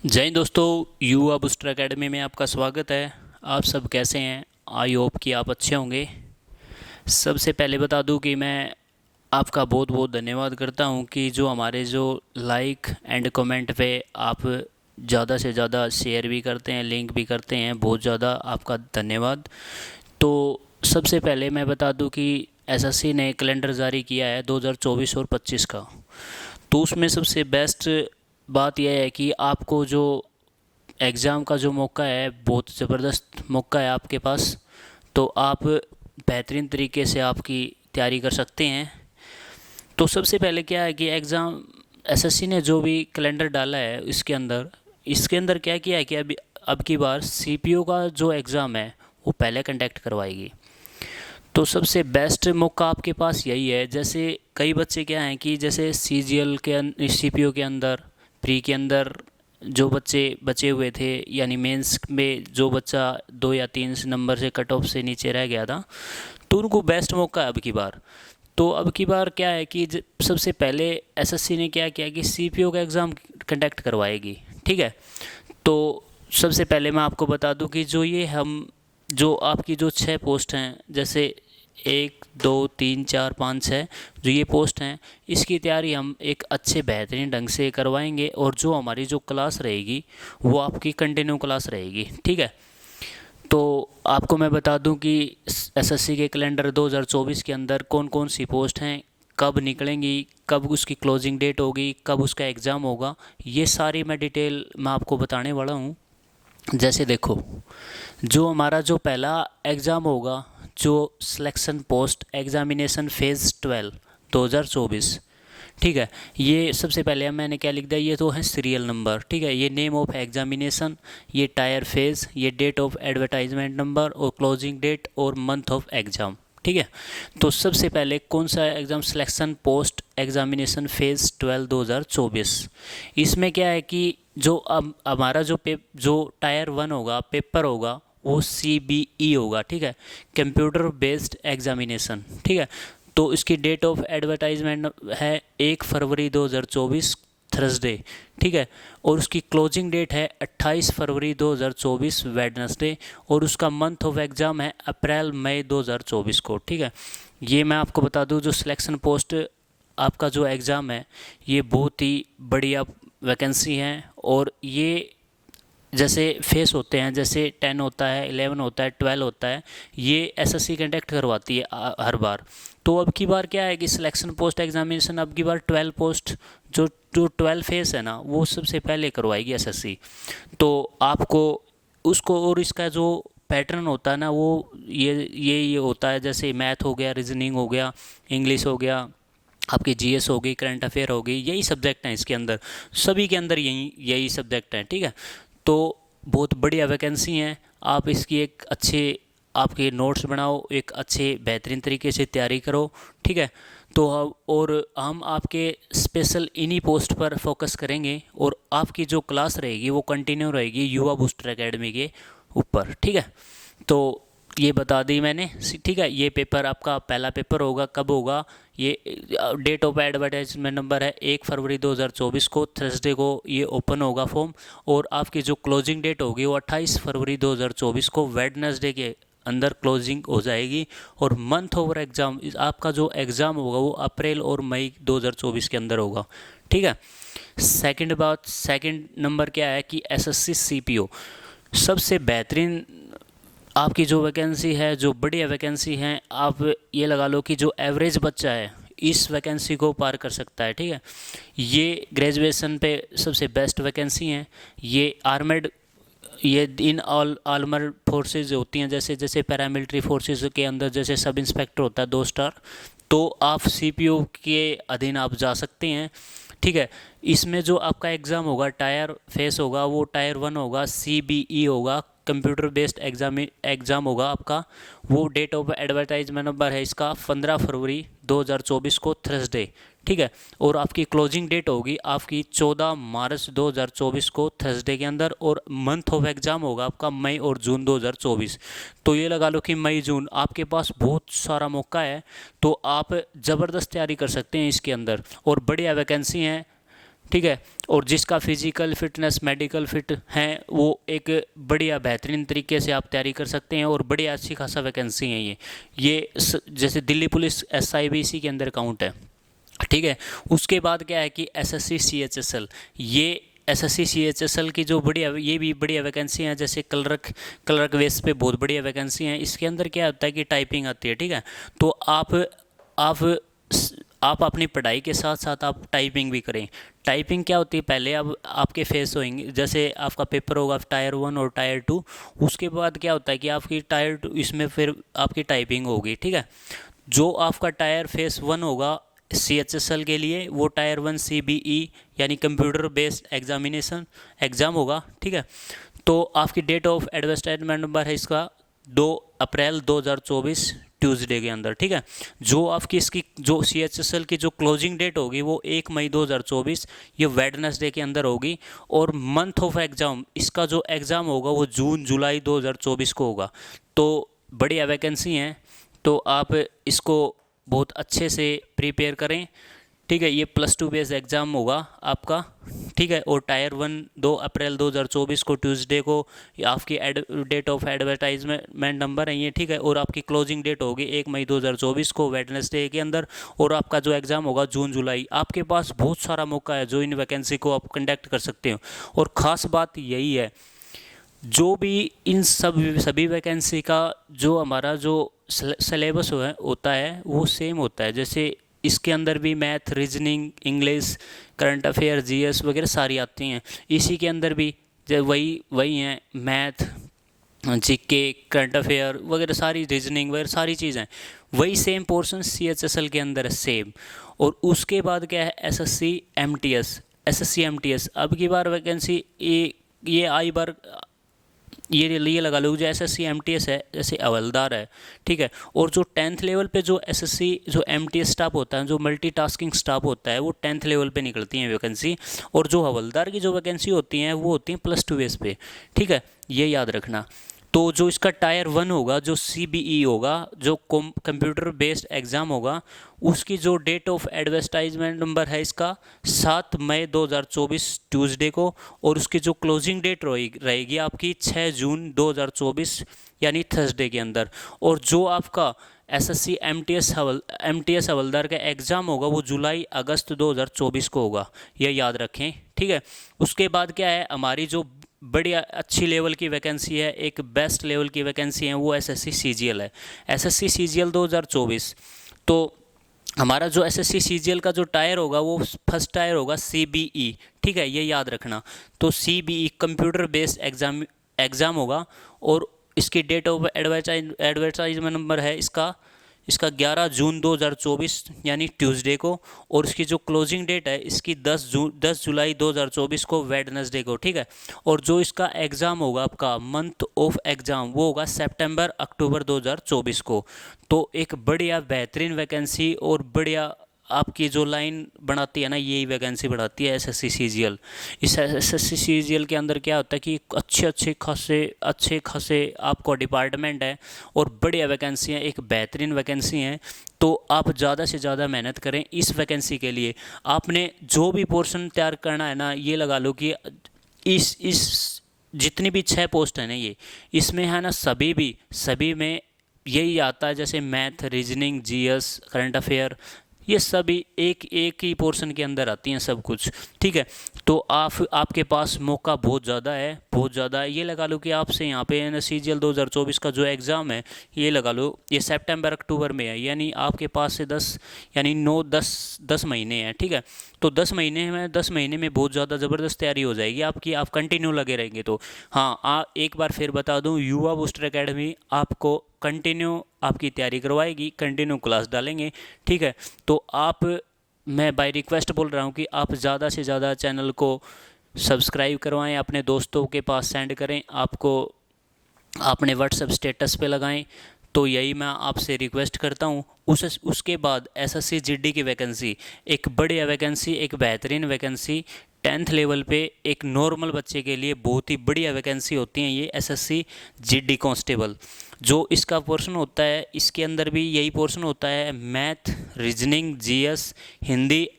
जय हिंद दोस्तों, युवा बूस्टर एकेडमी में आपका स्वागत है। आप सब कैसे हैं? आई होप कि आप अच्छे होंगे। सबसे पहले बता दूं कि मैं आपका बहुत बहुत धन्यवाद करता हूं कि जो हमारे जो लाइक एंड कमेंट पे आप ज़्यादा से ज़्यादा शेयर भी करते हैं, लिंक भी करते हैं। बहुत ज़्यादा आपका धन्यवाद। तो सबसे पहले मैं बता दूं कि एसएससी ने कैलेंडर जारी किया है 2024 और 25 का। तो उसमें सबसे बेस्ट बात यह है कि आपको जो एग्ज़ाम का जो मौका है, बहुत ज़बरदस्त मौका है आपके पास। तो आप बेहतरीन तरीके से आपकी तैयारी कर सकते हैं। तो सबसे पहले क्या है कि एग्ज़ाम एसएससी ने जो भी कैलेंडर डाला है इसके अंदर क्या किया है कि अभी अब की बार सीपीओ का जो एग्ज़ाम है वो पहले कंडक्ट करवाएगी। तो सबसे बेस्ट मौका आपके पास यही है। जैसे कई बच्चे क्या हैं कि जैसे सीजीएल के सीपीओ के अंदर, प्री के अंदर जो बच्चे बचे हुए थे, यानी मेंस में जो बच्चा 2 या 3 नंबर से कट ऑफ से नीचे रह गया था, तो उनको बेस्ट मौका है अब की बार। तो अब की बार क्या है कि सबसे पहले एसएससी ने क्या किया कि सीपीओ का एग्ज़ाम कंडक्ट करवाएगी। ठीक है। तो सबसे पहले मैं आपको बता दूं कि जो आपकी जो 6 पोस्ट हैं, जैसे 1 2 3 4 5 6 जो ये पोस्ट हैं, इसकी तैयारी हम एक अच्छे बेहतरीन ढंग से करवाएंगे। और जो हमारी जो क्लास रहेगी वो आपकी कंटिन्यू क्लास रहेगी। ठीक है। तो आपको मैं बता दूं कि एसएससी के कैलेंडर 2024 के अंदर कौन कौन सी पोस्ट हैं, कब निकलेंगी, कब उसकी क्लोजिंग डेट होगी, कब उसका एग्ज़ाम होगा, ये सारी मैं डिटेल मैं आपको बताने वाला हूँ। जैसे देखो, जो हमारा जो पहला एग्ज़ाम होगा, जो सिलेक्शन पोस्ट एग्ज़ामिनेशन फ़ेज़ 12 2024। ठीक है। ये सबसे पहले मैंने क्या लिख दिया, ये तो है सीरियल नंबर। ठीक है। ये नेम ऑफ एग्जामिनेशन, ये टायर फेज़, ये डेट ऑफ एडवर्टाइजमेंट नंबर और क्लोजिंग डेट और मंथ ऑफ एग्ज़ाम। ठीक है। तो सबसे पहले कौन सा exam, selection post examination phase 12 2024। इसमें क्या है कि जो अब हमारा जो टायर 1 होगा, पेपर होगा, वो CBE होगा। ठीक है। Computer based examination. ठीक है। तो इसकी डेट ऑफ एडवर्टाइजमेंट है 1 फरवरी 2024, थर्सडे। ठीक है। और उसकी क्लोजिंग डेट है 28 फरवरी 2024, वेडनेसडे। और उसका मंथ ऑफ एग्ज़ाम है अप्रैल मई 2024 को। ठीक है। ये मैं आपको बता दूं, जो सिलेक्शन पोस्ट आपका जो एग्ज़ाम है, ये बहुत ही बढ़िया वैकेंसी है। और ये जैसे फेस होते हैं, जैसे 10 होता है, 11 होता है, 12 होता है, ये एसएससी कंडक्ट करवाती है हर बार। तो अब की बार क्या है कि सिलेक्शन पोस्ट एग्जामिनेशन अब की बार 12 पोस्ट, जो जो 12 फेस है ना, वो सबसे पहले करवाएगी एसएससी। तो आपको उसको, और इसका जो पैटर्न होता है ना, वो ये होता है, जैसे मैथ हो गया, रीजनिंग हो गया, इंग्लिश हो गया, आपकी जीएस हो गई, करंट अफेयर हो गई, यही सब्जेक्ट हैं इसके अंदर। सभी के अंदर यही यही सब्जेक्ट हैं। ठीक है। तो बहुत बढ़िया वैकेंसी हैं। आप इसकी एक अच्छे आपके नोट्स बनाओ, एक अच्छे बेहतरीन तरीके से तैयारी करो। ठीक है। तो और हम आपके स्पेशल इन्हीं पोस्ट पर फोकस करेंगे, और आपकी जो क्लास रहेगी वो कंटिन्यू रहेगी युवा बूस्टर एकेडमी के ऊपर। ठीक है। तो ये बता दी मैंने। ठीक है। ये पेपर आपका पहला पेपर होगा, कब होगा, ये डेट ऑफ एडवर्टाइजमेंट नंबर है 1 फरवरी 2024 को, थर्सडे को ये ओपन होगा फॉर्म। और आपकी जो क्लोजिंग डेट होगी वो 28 फरवरी 2024 को, वेडनेसडे के अंदर क्लोजिंग हो जाएगी। और मंथ ओवर एग्ज़ाम, आपका जो एग्ज़ाम होगा वो अप्रैल और मई 2024 के अंदर होगा। ठीक है। सेकंड नंबर क्या है कि एसएससी सीपीओ, सबसे बेहतरीन आपकी जो वैकेंसी है, जो बढ़िया वैकेंसी है। आप ये लगा लो कि जो एवरेज बच्चा है इस वैकेंसी को पार कर सकता है। ठीक है। ये ग्रेजुएशन पे सबसे बेस्ट वैकेंसी है। ये आर्मेड, ये इन ऑल आर्मर फोर्सेज होती हैं, जैसे जैसे पैरामिलिट्री फोर्सेज के अंदर जैसे सब इंस्पेक्टर होता है 2 स्टार, तो आप सीपीओ के अधीन आप जा सकते हैं। ठीक है। इसमें जो आपका एग्ज़ाम होगा, टायर फेस होगा, वो टायर 1 होगा, CBE होगा, कंप्यूटर बेस्ड एग्ज़ाम होगा आपका। वो डेट ऑफ एडवर्टाइजमेंट नंबर है इसका 15 फरवरी 2024 को, थर्सडे। ठीक है। और आपकी क्लोजिंग डेट होगी आपकी 14 मार्च 2024 को, थर्सडे के अंदर। और मंथ ऑफ एग्ज़ाम होगा आपका मई और जून 2024। तो ये लगा लो कि मई जून आपके पास बहुत सारा मौका है। तो आप ज़बरदस्त तैयारी कर सकते हैं इसके अंदर, और बढ़िया वैकेंसी हैं। ठीक है। और जिसका फिजिकल फिटनेस मेडिकल फिट है वो एक बढ़िया बेहतरीन तरीके से आप तैयारी कर सकते हैं और बढ़िया अच्छी खासा वैकेंसी है जैसे दिल्ली पुलिस SIBC के अंदर काउंट है, ठीक है। उसके बाद क्या है कि SSC CHSL, ये SSC CHSL की जो बढ़िया, ये भी बढ़िया वैकेंसी हैं। जैसे क्लर्क वेस पे बहुत बढ़िया वैकेंसी हैं। इसके अंदर क्या होता है कि टाइपिंग आती है, ठीक है। तो आप आप अपनी पढ़ाई के साथ साथ आप टाइपिंग भी करें। टाइपिंग क्या होती है, पहले अब आपके फेस होंगे, जैसे आपका पेपर होगा Tier 1 और Tier 2, उसके बाद क्या होता है कि आपकी Tier 2 इसमें फिर आपकी टाइपिंग होगी, ठीक है। जो आपका टायर फेस 1 होगा CHSL के लिए, वो Tier 1 CBE यानी कंप्यूटर बेस्ड एग्ज़ाम होगा, ठीक है। तो आपकी डेट ऑफ एडवर्टाइजमेंट नंबर है इसका 2 अप्रैल 2024 ट्यूसडे के अंदर, ठीक है। जो आपकी इसकी जो CHSL की जो क्लोजिंग डेट होगी वो 1 मई 2024 ये वेडनेसडे के अंदर होगी। और मंथ ऑफ एग्ज़ाम, इसका जो एग्ज़ाम होगा वो जून जुलाई 2024 को होगा। तो बढ़िया वैकेंसी हैं, तो आप इसको बहुत अच्छे से प्रिपेयर करें, ठीक है। ये +2 बेस एग्ज़ाम होगा आपका, ठीक है। और Tier 1 2 अप्रैल 2024 को ट्यूसडे को आपकी डेट ऑफ एडवर्टाइजमेंट नंबर है ये, ठीक है। और आपकी क्लोजिंग डेट होगी 1 मई 2024 को वेडनेसडे के अंदर। और आपका जो एग्ज़ाम होगा जून जुलाई। आपके पास बहुत सारा मौका है जो इन वैकेंसी को आप कंडक्ट कर सकते हो। और ख़ास बात यही है, जो भी इन सभी वैकेंसी का जो हमारा जो सिलेबस होता है वो सेम होता है। जैसे इसके अंदर भी math, reasoning, English, current affair, GS वगैरह सारी आती हैं। इसी के अंदर भी वही हैं, मैथ, GK, करंट अफेयर वगैरह सारी, रीजनिंग वगैरह सारी चीज़ें वही सेम पोर्शन CHSL के अंदर है सेम। और उसके बाद क्या है SSC MTS। अब की बार वैकेंसी ये आई बार ये लगा लो जो SSC MTS है, जैसे हवलदार है, ठीक है। और जो 10th लेवल पे जो SSC जो MTS स्टाफ होता है, जो मल्टीटास्किंग स्टाफ होता है, वो 10th लेवल पे निकलती हैं वैकेंसी। और जो हवलदार की जो वैकेंसी होती हैं वो होती हैं +2 बेस पे, ठीक है। ये याद रखना। तो जो इसका Tier 1 होगा, जो CBE होगा, जो कंप्यूटर बेस्ड एग्ज़ाम होगा, उसकी जो डेट ऑफ एडवर्टाइजमेंट नंबर है इसका 7 मई 2024 ट्यूसडे को। और उसकी जो क्लोजिंग डेट रहेगी आपकी 6 जून 2024 यानी थर्सडे के अंदर। और जो आपका SSC MTS हवलदार का एग्ज़ाम होगा वो जुलाई अगस्त 2024 को होगा, ये याद रखें, ठीक है। उसके बाद क्या है, हमारी जो बढ़िया अच्छी लेवल की वैकेंसी है, एक बेस्ट लेवल की वैकेंसी है, वो SSC CGL है। SSC CGL 2024। तो हमारा जो SSC CGL का जो टायर होगा वो फर्स्ट टायर होगा CBE, ठीक है, ये याद रखना। तो CBE कंप्यूटर बेस्ड एग्ज़ाम होगा। और इसकी डेट ऑफ एडवर्टाइजमेंट नंबर है इसका 11 जून 2024 यानी ट्यूसडे को। और इसकी जो क्लोजिंग डेट है इसकी 10 जुलाई 2024 को वेडनेसडे को, ठीक है। और जो इसका एग्ज़ाम होगा आपका मंथ ऑफ एग्ज़ाम वो होगा सितंबर अक्टूबर 2024 को। तो एक बढ़िया बेहतरीन वैकेंसी और बढ़िया आपकी जो लाइन बनाती है ना, यही वैकेंसी बढ़ाती है SSC CGL। इस SSC CGL के अंदर क्या होता है कि अच्छे खासे आपको डिपार्टमेंट है और बढ़िया वैकेंसी है, एक बेहतरीन वैकेंसी है। तो आप ज़्यादा से ज़्यादा मेहनत करें इस वैकेंसी के लिए। आपने जो भी पोर्शन तैयार करना है ना, ये लगा लो कि इस जितनी भी 6 पोस्ट है ना, ये इसमें है ना, सभी में यही आता है। जैसे math, reasoning, GS, current affair, ये सभी एक ही पोर्शन के अंदर आती हैं सब कुछ, ठीक है। तो आपके पास मौका बहुत ज़्यादा है। ये लगा लो कि आपसे यहाँ पे CGL 2024 का जो एग्ज़ाम है, ये लगा लो ये सितंबर अक्टूबर में है, यानी आपके पास से 10 महीने हैं, ठीक है। तो 10 महीने में बहुत ज़्यादा ज़बरदस्त तैयारी हो जाएगी आपकी, आप कंटिन्यू लगे रहेंगे। तो हाँ, एक बार फिर बता दूँ, युवा बूस्टर एकेडमी आपको कंटिन्यू आपकी तैयारी करवाएगी, कंटिन्यू क्लास डालेंगे, ठीक है। तो मैं बाय रिक्वेस्ट बोल रहा हूँ कि आप ज़्यादा से ज़्यादा चैनल को सब्सक्राइब करवाएं, अपने दोस्तों के पास सेंड करें, आपको अपने WhatsApp स्टेटस पे लगाएं। तो यही मैं आपसे रिक्वेस्ट करता हूँ। उसके बाद SSC GD की वैकेंसी, एक बढ़िया वैकेंसी, एक बेहतरीन वैकेंसी 10th लेवल पे एक नॉर्मल बच्चे के लिए बहुत ही बढ़िया वैकेंसी होती हैं ये SSC GD कांस्टेबल। जो इसका पोर्शन होता है, इसके अंदर भी यही पोर्शन होता है, math, reasoning, GS, Hindi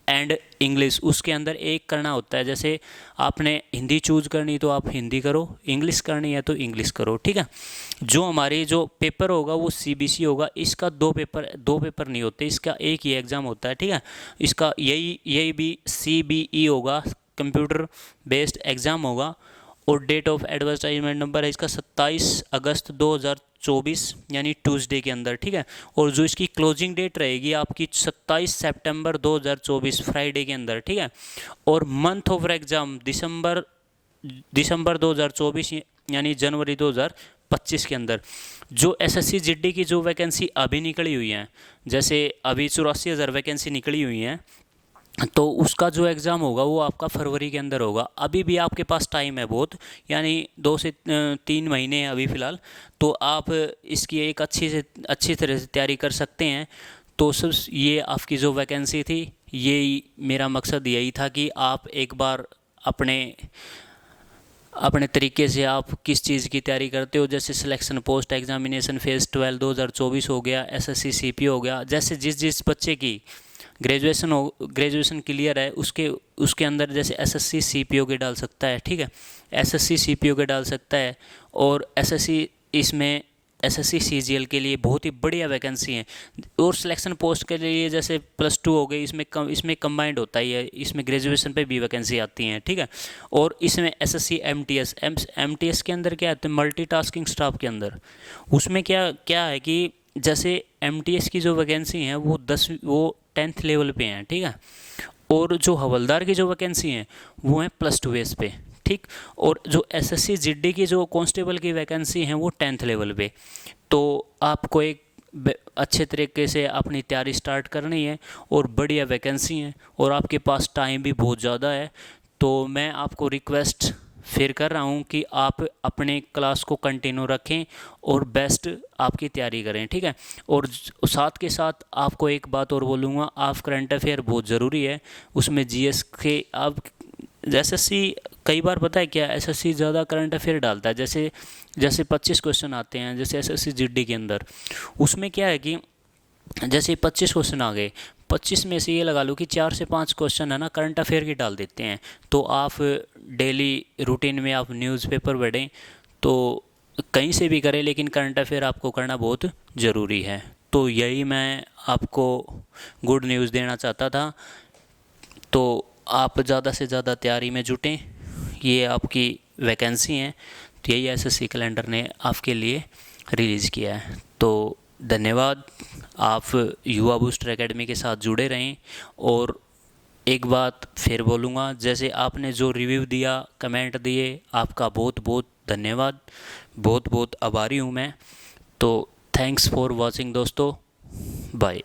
and English, उसके अंदर एक करना होता है। जैसे आपने हिंदी चूज करनी तो आप हिंदी करो, इंग्लिश करनी है तो इंग्लिश करो, ठीक है। जो हमारी जो पेपर होगा वो सीबीसी होगा। इसका दो पेपर नहीं होते, इसका एक ही एग्ज़ाम होता है, ठीक है। इसका यही भी सीबीई होगा, कंप्यूटर बेस्ड एग्ज़ाम होगा। और डेट ऑफ एडवर्टाइजमेंट नंबर है इसका 27 अगस्त 2024 यानी ट्यूसडे के अंदर, ठीक है। और जो इसकी क्लोजिंग डेट रहेगी आपकी 27 सितंबर 2024 फ्राइडे के अंदर, ठीक है। और मंथ ऑफ एग्ज़ाम दिसंबर 2024 यानी जनवरी 2025 के अंदर। जो एसएससी जीडी की जो वैकेंसी अभी निकली हुई है, जैसे अभी 84,000 वैकेंसी निकली हुई हैं, तो उसका जो एग्ज़ाम होगा वो आपका फरवरी के अंदर होगा। अभी भी आपके पास टाइम है बहुत, यानी 2 से 3 महीने हैं अभी फ़िलहाल। तो आप इसकी एक अच्छी तरह से तैयारी कर सकते हैं। तो सब ये आपकी जो वैकेंसी थी, ये मेरा मकसद यही था कि आप एक बार अपने तरीके से आप किस चीज़ की तैयारी करते हो। जैसे सिलेक्शन पोस्ट एग्जामिनेशन फेज़ 12 2024 हो गया, एसएससी सीपी हो गया। जैसे जिस बच्चे की ग्रेजुएशन क्लियर है उसके अंदर जैसे एसएससी सीपीओ के डाल सकता है, ठीक है। एसएससी सीपीओ के डाल सकता है। और एसएससी सीजीएल के लिए बहुत ही बढ़िया वैकेंसी है। और सिलेक्शन पोस्ट के लिए जैसे +2 हो गई, इसमें कंबाइंड होता ही है, इसमें ग्रेजुएशन पे भी वैकेंसी आती हैं, ठीक है। और इसमें एसएससी एमटीएस के अंदर क्या है, मल्टीटास्किंग स्टाफ के अंदर, उसमें क्या है कि जैसे एमटीएस की जो वैकेंसी हैं वो 10th लेवल पे हैं, ठीक है। और जो हवलदार की जो वैकेंसी हैं वो हैं +2 बेस पे, ठीक। और जो एसएससी जीडी की जो कांस्टेबल की वैकेंसी हैं वो 10th लेवल पे। तो आपको एक अच्छे तरीके से अपनी तैयारी स्टार्ट करनी है। और बढ़िया वैकेंसी हैं और आपके पास टाइम भी बहुत ज़्यादा है। तो मैं आपको रिक्वेस्ट फिर कर रहा हूँ कि आप अपने क्लास को कंटिन्यू रखें और बेस्ट आपकी तैयारी करें, ठीक है। और साथ के साथ आपको एक बात और बोलूँगा, आप करंट अफेयर बहुत ज़रूरी है। उसमें जीएस के आप एसएससी कई बार पता है क्या, एसएससी ज़्यादा करंट अफेयर डालता है। जैसे 25 क्वेश्चन आते हैं जैसे एसएससी जीडी के अंदर, उसमें क्या है कि जैसे 25 क्वेश्चन आ गए, 25 में से ये लगा लो कि 4 से 5 क्वेश्चन है ना करंट अफेयर की डाल देते हैं। तो आप डेली रूटीन में आप न्यूज़पेपर पढ़ें तो कहीं से भी करें, लेकिन करंट अफेयर आपको करना बहुत ज़रूरी है। तो यही मैं आपको गुड न्यूज़ देना चाहता था। तो आप ज़्यादा से ज़्यादा तैयारी में जुटें, ये आपकी वैकेंसी हैं। तो यही एसएससी कैलेंडर ने आपके लिए रिलीज़ किया है। तो धन्यवाद। आप युवा बूस्टर एकेडमी के साथ जुड़े रहें। और एक बात फिर बोलूँगा, जैसे आपने जो रिव्यू दिया, कमेंट दिए, आपका बहुत बहुत धन्यवाद, बहुत बहुत आभारी हूँ मैं। तो थैंक्स फॉर वॉचिंग दोस्तों, बाय।